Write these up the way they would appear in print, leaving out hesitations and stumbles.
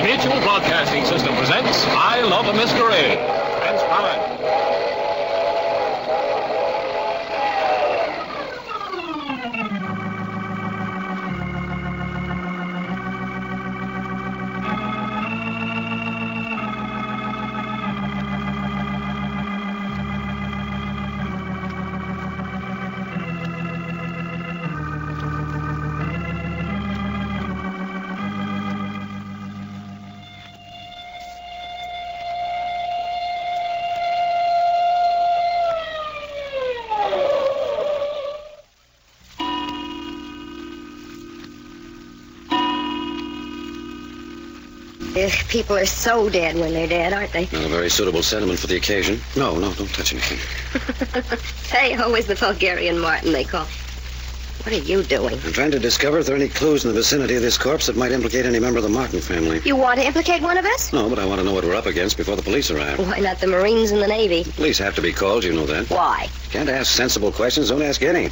Mutual Broadcasting System presents I Love a Mystery. Transcribed. People are so dead when they're dead, aren't they? Not a very suitable sentiment for the occasion. No, don't touch anything. Teo is the Bulgarian Martin they call. What are you doing? I'm trying to discover if there are any clues in the vicinity of this corpse that might implicate any member of the Martin family. You want to implicate one of us? No, but I want to know what we're up against before the police arrive. Why not the Marines and the Navy? The police have to be called, you know that. Why? Can't ask sensible questions, don't ask any.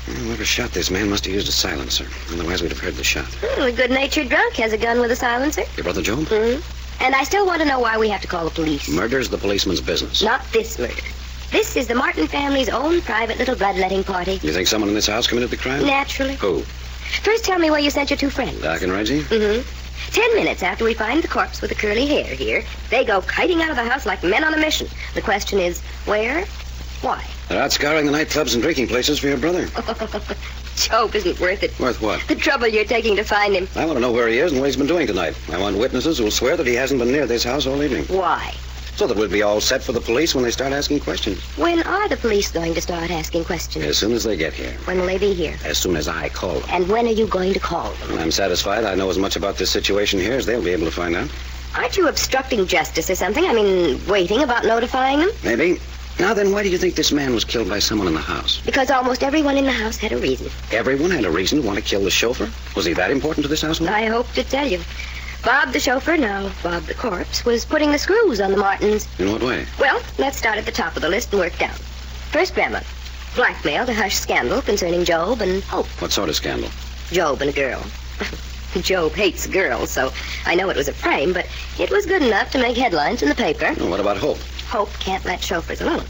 Whoever shot this man must have used a silencer. Otherwise, we'd have heard the shot. A good-natured drunk has a gun with a silencer. Your brother Joe? Mm-hmm. And I still want to know why we have to call the police. Murder's the policeman's business. Not this murder. This is the Martin family's own private little bloodletting party. You think someone in this house committed the crime? Naturally. Who? First, tell me where you sent your two friends. Doc and Reggie? Mm-hmm. 10 minutes after we find the corpse with the curly hair here, they go kiting out of the house like men on a mission. The question is, where? Why? They're out scouring the nightclubs and drinking places for your brother. Job isn't worth it. Worth what? The trouble you're taking to find him. I want to know where he is and what he's been doing tonight. I want witnesses who will swear that he hasn't been near this house all evening. Why? So that we'll be all set for the police when they start asking questions. When are the police going to start asking questions? As soon as they get here. When will they be here? As soon as I call them. And when are you going to call them? When I'm satisfied I know as much about this situation here as they'll be able to find out. Aren't you obstructing justice or something? I mean, waiting about notifying them? Maybe. Now then, why do you think this man was killed by someone in the house? Because almost everyone in the house had a reason. Everyone had a reason to want to kill the chauffeur? Was he that important to this household? I hope to tell you. Bob the chauffeur, now Bob the corpse, was putting the screws on the Martins. In what way? Well, let's start at the top of the list and work down. First Grandma. Blackmail to hush scandal concerning Job and Hope. What sort of scandal? Job and a girl. Job hates girls, so I know it was a frame, but it was good enough to make headlines in the paper. Well, what about Hope? Hope can't let chauffeurs alone.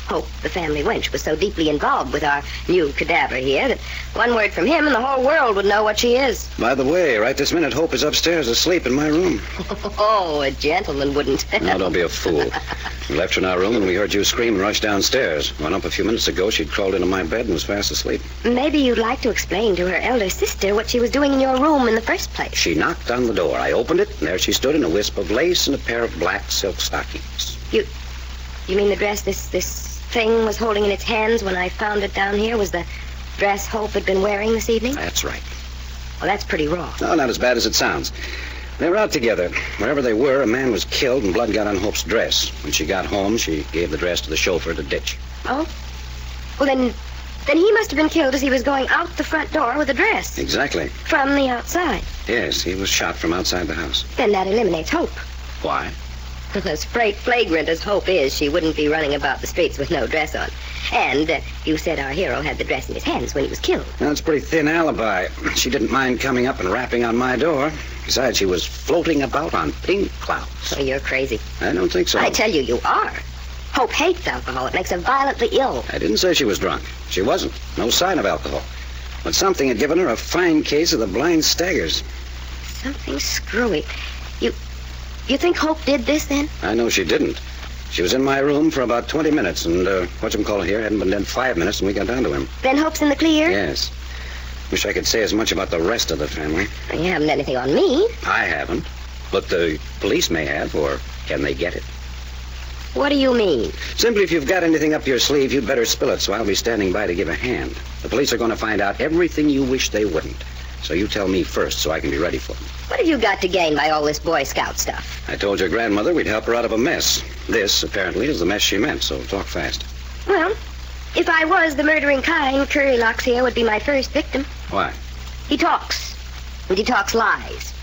Hope, the family wench, was so deeply involved with our new cadaver here that one word from him and the whole world would know what she is. By the way, right this minute, Hope is upstairs asleep in my room. Oh, a gentleman wouldn't. No, don't be a fool. We left her in our room and we heard you scream and rush downstairs. Went up a few minutes ago, she'd crawled into my bed and was fast asleep. Maybe you'd like to explain to her elder sister what she was doing in your room in the first place. She knocked on the door. I opened it, and there she stood in a wisp of lace and a pair of black silk stockings. You mean the dress this thing was holding in its hands when I found it down here was the dress Hope had been wearing this evening? That's right. Well, that's pretty raw. No, not as bad as it sounds. They were out together. Wherever they were, a man was killed and blood got on Hope's dress. When she got home, she gave the dress to the chauffeur to ditch. Oh? Well, then he must have been killed as he was going out the front door with the dress. Exactly. From the outside. Yes, he was shot from outside the house. Then that eliminates Hope. Why? As flagrant as Hope is, she wouldn't be running about the streets with no dress on. And you said our hero had the dress in his hands when he was killed. That's a pretty thin alibi. She didn't mind coming up and rapping on my door. Besides, she was floating about on pink clouds. Oh, you're crazy. I don't think so. I tell you, you are. Hope hates alcohol. It makes her violently ill. I didn't say she was drunk. She wasn't. No sign of alcohol. But something had given her a fine case of the blind staggers. Something screwy. You think Hope did this, then? I know she didn't. She was in my room for about 20 minutes, and whatchamacallit here hadn't been dead 5 minutes, and we got down to him. Then Hope's in the clear? Yes. Wish I could say as much about the rest of the family. You haven't anything on me. I haven't. But the police may have, or can they get it? What do you mean? Simply, if you've got anything up your sleeve, you'd better spill it, so I'll be standing by to give a hand. The police are going to find out everything you wish they wouldn't. So you tell me first so I can be ready for them. What have you got to gain by all this Boy Scout stuff? I told your grandmother we'd help her out of a mess. This, apparently, is the mess she meant, so talk fast. Well, if I was the murdering kind, Currylocks here would be my first victim. Why? He talks. And he talks lies.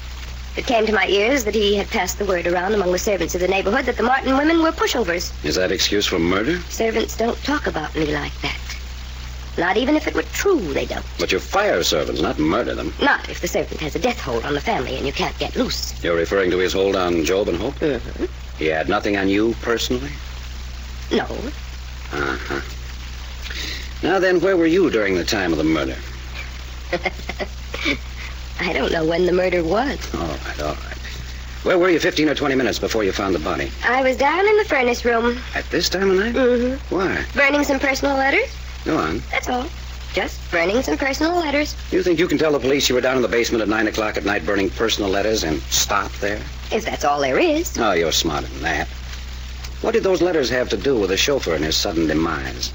It came to my ears that he had passed the word around among the servants of the neighborhood that the Martin women were pushovers. Is that excuse for murder? Servants don't talk about me like that. Not even if it were true, they don't. But you fire servants, not murder them. Not if the servant has a death hold on the family and you can't get loose. You're referring to his hold on Job and Hope? Mm-hmm. He had nothing on you personally? No. Uh-huh. Now then, where were you during the time of the murder? I don't know when the murder was. All right. Where were you 15 or 20 minutes before you found the body? I was down in the furnace room. At this time of night? Mm-hmm. Why? Burning some personal letters. Go on. That's all. Just burning some personal letters. You think you can tell the police you were down in the basement at 9 o'clock at night burning personal letters and stop there? If that's all there is. Oh, you're smarter than that. What did those letters have to do with the chauffeur and his sudden demise?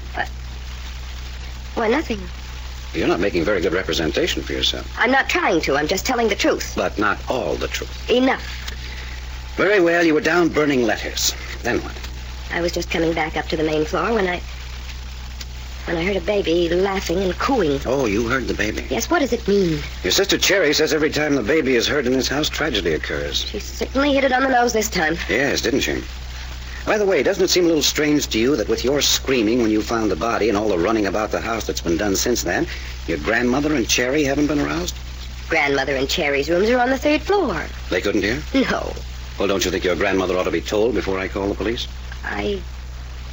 Why, nothing. You're not making very good representation for yourself. I'm not trying to. I'm just telling the truth. But not all the truth. Enough. Very well, you were down burning letters. Then what? I was just coming back up to the main floor when I heard a baby laughing and cooing. Oh, you heard the baby? Yes, what does it mean? Your sister Cherry says every time the baby is heard in this house, tragedy occurs. She certainly hit it on the nose this time. Yes, didn't she? By the way, doesn't it seem a little strange to you that with your screaming when you found the body and all the running about the house that's been done since then, your grandmother and Cherry haven't been aroused? Grandmother and Cherry's rooms are on the 3rd floor. They couldn't hear? No. Well, don't you think your grandmother ought to be told before I call the police? I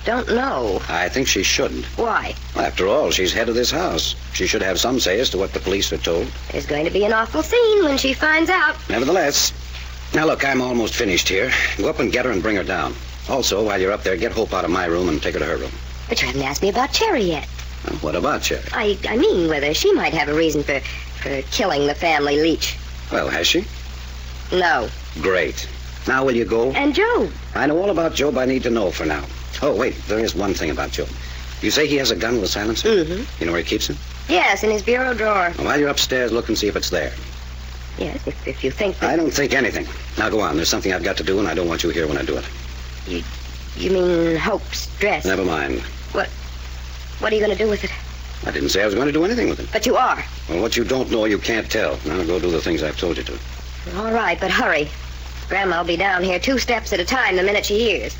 don't know. I think she shouldn't. Why? After all, she's head of this house. She should have some say as to what the police are told. There's going to be an awful scene when she finds out. Nevertheless. Now, look, I'm almost finished here. Go up and get her and bring her down. Also, while you're up there, get Hope out of my room and take her to her room. But you haven't asked me about Cherry yet. Well, what about Cherry? I mean whether she might have a reason for killing the family leech. Well, has she? No. Great. Now will you go? And Job. I know all about Job I need to know for now. Oh, wait, there is one thing about Job. You say he has a gun with a silencer? Mm-hmm. You know where he keeps it? Yes, in his bureau drawer. Well, while you're upstairs, look and see if it's there. Yes, if you think that... I don't think anything. Now go on. There's something I've got to do, and I don't want you here when I do it. You mean Hope's dress? Never mind. What are you going to do with it? I didn't say I was going to do anything with it. But you are. Well, what you don't know, you can't tell. Now go do the things I've told you to. All right, but hurry. Grandma'll be down here 2 steps at a time the minute she hears.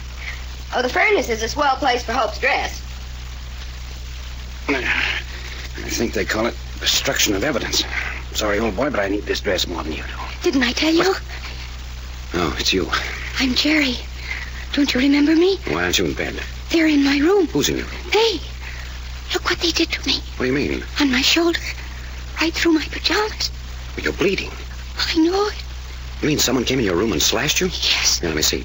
Oh, the furnace is a swell place for Hope's dress. I think they call it destruction of evidence. Sorry, old boy, but I need this dress more than you do. Didn't I tell you? Oh, it's you. I'm Jerry. Don't you remember me? Why aren't you in bed? They're in my room. Who's in your room? They. Look what they did to me. What do you mean? On my shoulder. Right through my pajamas. Well, you're bleeding. I know it. You mean someone came in your room and slashed you? Yes. Here, let me see.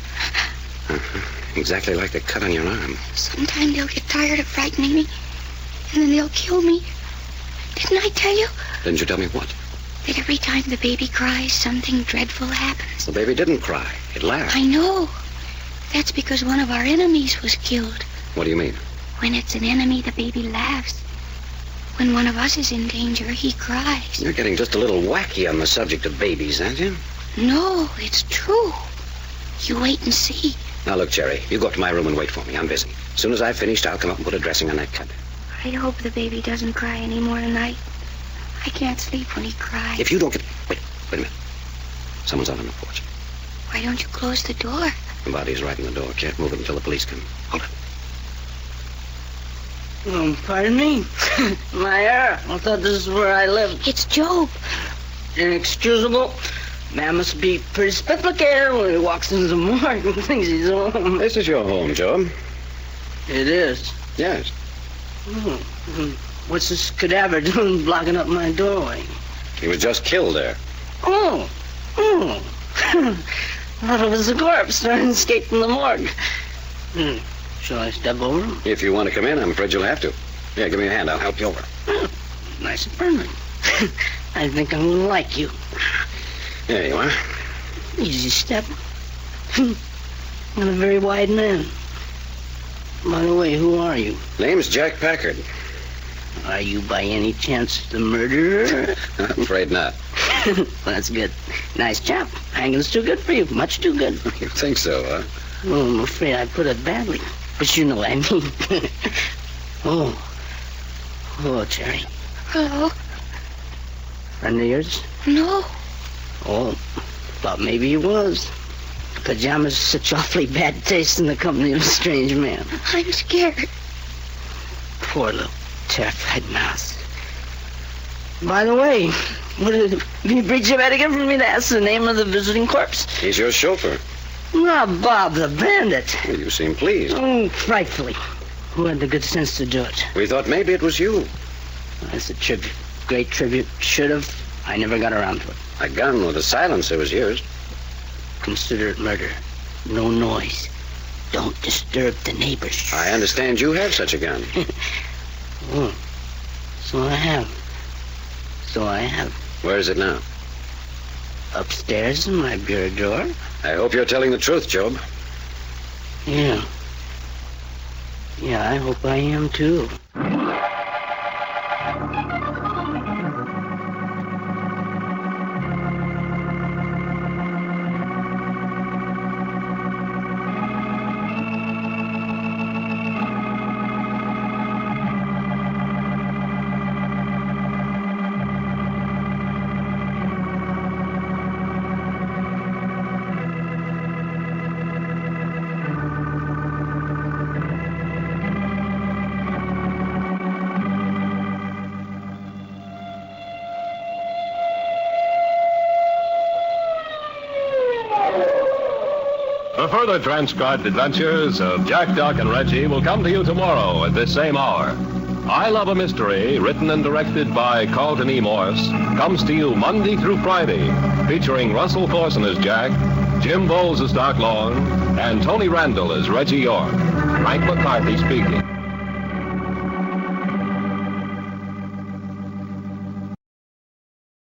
Exactly like the cut on your arm. Sometime they'll get tired of frightening me, and then they'll kill me. Didn't I tell you? Didn't you tell me what? That every time the baby cries, something dreadful happens. The baby didn't cry. It laughed. I know. That's because one of our enemies was killed. What do you mean? When it's an enemy, the baby laughs. When one of us is in danger, he cries. You're getting just a little wacky on the subject of babies, aren't you? No, it's true. You wait and see. Now, look, Jerry, you go up to my room and wait for me. I'm busy. As soon as I've finished, I'll come up and put a dressing on that cut. I hope the baby doesn't cry anymore tonight. I can't sleep when he cries. If you don't get... Wait a minute. Someone's out on the porch. Why don't you close the door? The body's right in the door. Can't move it until the police come. Hold it. Pardon me? I thought this is where I lived. It's Job. Inexcusable. Man must be pretty spifflicated when he walks into the morgue and thinks he's home. This is your home, Job. It is. Yes. Oh. What's this cadaver doing blocking up my doorway? He was just killed there. Oh. Thought it was a corpse trying to escape from the morgue. Shall I step over him? If you want to come in, I'm afraid you'll have to. Yeah, give me a hand. I'll help you over. Nice and friendly. I think I'm going to like you. There you are. Easy step. I'm a very wide man. By the way, who are you? Name's Jack Packard. Are you by any chance the murderer? I'm afraid not. That's good. Nice job. Hanging's too good for you. Much too good. You think so, huh? Well, I'm afraid I put it badly. But you know what I mean. Oh, Cherry. Hello? Friend of yours? No. Oh, thought maybe he was. Pajamas such awfully bad taste in the company of a strange man. I'm scared. Poor little terrified mouse. By the way, what did the preacher better give for me to ask the name of the visiting corpse? He's your chauffeur. Not Bob the Bandit. Well, you seem pleased. Oh, frightfully. Who had the good sense to do it? We thought maybe it was you. That's a tribute. Great tribute. Should have. I never got around to it. A gun with a silencer was yours. Consider it murder. No noise. Don't disturb the neighbors. I understand you have such a gun. Oh, so I have. Where is it now? Upstairs in my bureau drawer. I hope you're telling the truth, Job. Yeah. Yeah, I hope I am, too. The further transcribed adventures of Jack, Doc, and Reggie will come to you tomorrow at this same hour. I Love a Mystery, written and directed by Carlton E. Morse, comes to you Monday through Friday, featuring Russell Thorson as Jack, Jim Bowles as Doc Long, and Tony Randall as Reggie York. Frank McCarthy speaking.